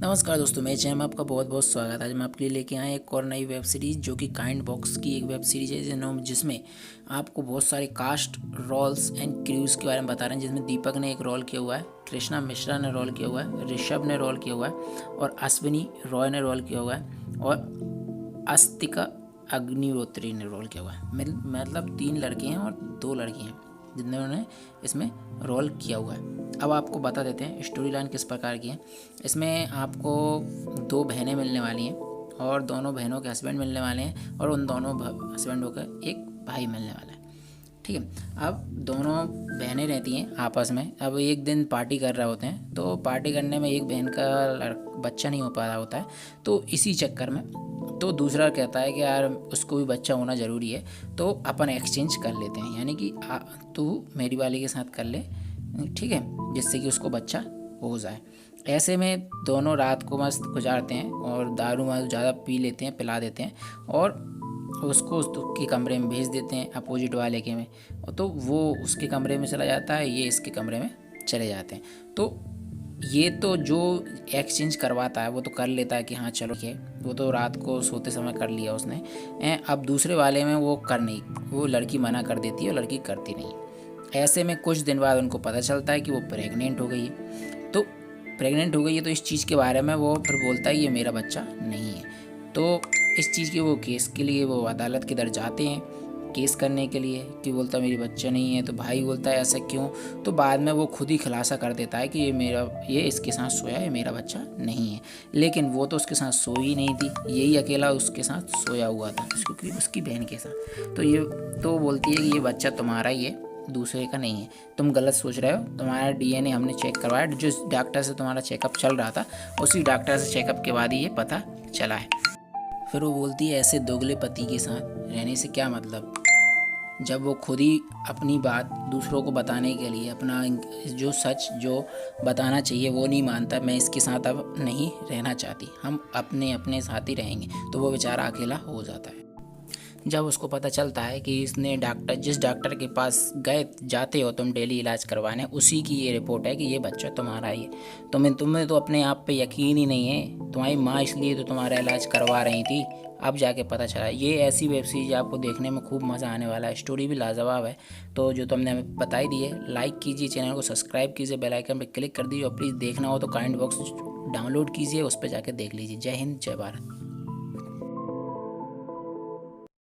नमस्कार दोस्तों, मैं जय में आपका बहुत बहुत स्वागत है। आज मैं आपके लिए लेके आए एक और नई वेब सीरीज़ जो कि काइंड बॉक्स की एक वेब सीरीज़ है जिसमें आपको बहुत सारे कास्ट रोल्स एंड क्रूज़ के बारे में बता रहे हैं। जिसमें दीपक ने एक रोल किया हुआ है, कृष्णा मिश्रा ने रोल किया हुआ है, ऋषभ ने रोल किया हुआ है और अश्विनी रॉय ने रोल किया हुआ है और अस्तिका अग्निहोत्री ने रोल किया हुआ है। मतलब 3 लड़के हैं और 2 लड़की हैं जिन्होंने इसमें रोल किया हुआ है। अब आपको बता देते हैं स्टोरी लाइन किस प्रकार की है। इसमें आपको 2 बहनें मिलने वाली हैं और दोनों बहनों के हस्बैंड मिलने वाले हैं और उन दोनों हस्बैंडों का एक भाई मिलने वाला है। ठीक है। अब दोनों बहनें रहती हैं आपस में। अब एक दिन पार्टी कर रहे होते हैं, तो पार्टी करने में एक बहन का बच्चा नहीं हो पा रहा होता है, तो इसी चक्कर में तो दूसरा कहता है कि यार उसको भी बच्चा होना ज़रूरी है, तो अपन एक्सचेंज कर लेते हैं, यानी कि तू मेरी वाली के साथ कर ले, ठीक है, जिससे कि उसको बच्चा हो जाए। ऐसे में दोनों रात को मस्त गुजारते हैं और दारू वारू ज़्यादा पी लेते हैं, पिला देते हैं और उसको उसके कमरे में भेज देते हैं अपोजिट वाले के में, तो वो उसके कमरे में चला जाता है, ये इसके कमरे में चले जाते हैं। तो ये तो जो एक्सचेंज करवाता है वो तो कर लेता है कि हाँ चलो ठीक है, वो तो रात को सोते समय कर लिया उसने। अब दूसरे वाले में वो लड़की मना कर देती है और लड़की करती नहीं। ऐसे में कुछ दिन बाद उनको पता चलता है कि वो प्रेग्नेंट हो गई है। तो इस चीज़ के बारे में वो फिर बोलता है ये मेरा बच्चा नहीं है। तो इस चीज़ के वो केस के लिए वो अदालत के दर जाते हैं केस करने के लिए कि बोलता मेरी बच्चा नहीं है। तो भाई बोलता है ऐसा क्यों। तो बाद में वो खुद ही खुलासा कर देता है कि ये इसके साथ सोया है, मेरा बच्चा नहीं है। लेकिन वो तो उसके साथ सोई ही नहीं थी, यही अकेला उसके साथ सोया हुआ था उसकी बहन के साथ। तो बोलती है कि ये बच्चा तुम्हारा ही है, दूसरे का नहीं है, तुम गलत सोच रहे हो। तुम्हारा डीएनए हमने चेक करवाया, जिस डॉक्टर से तुम्हारा चेकअप चल रहा था उसी डॉक्टर से चेकअप के बाद ही ये पता चला है। फिर वो बोलती है ऐसे दोगले पति के साथ रहने से क्या मतलब, जब वो खुद ही अपनी बात दूसरों को बताने के लिए अपना जो सच जो बताना चाहिए वो नहीं मानता, मैं इसके साथ अब नहीं रहना चाहती, हम अपने अपने साथ ही रहेंगे, तो वो बेचारा अकेला हो जाता है। जब उसको पता चलता है कि इसने जिस डॉक्टर के पास जाते हो तुम डेली इलाज करवाने, उसी की ये रिपोर्ट है कि ये बच्चा तुम्हारा ही है। तुम्हें तो अपने आप पे यकीन ही नहीं है, तुम्हारी माँ इसलिए तो तुम्हारा इलाज करवा रही थी, अब जाके पता चला। ये ऐसी वेब सीरीज आपको देखने में खूब मज़ा आने वाला है, स्टोरी भी लाजवाब है। तो जो तुमने हमें बताई दी है, लाइक कीजिए, चैनल को सब्सक्राइब कीजिए, बेल आइकन पर क्लिक कर दीजिए और प्लीज़ देखना हो तो काइंड बॉक्स डाउनलोड कीजिए, उस पर जाके देख लीजिए। जय हिंद, जय भारत।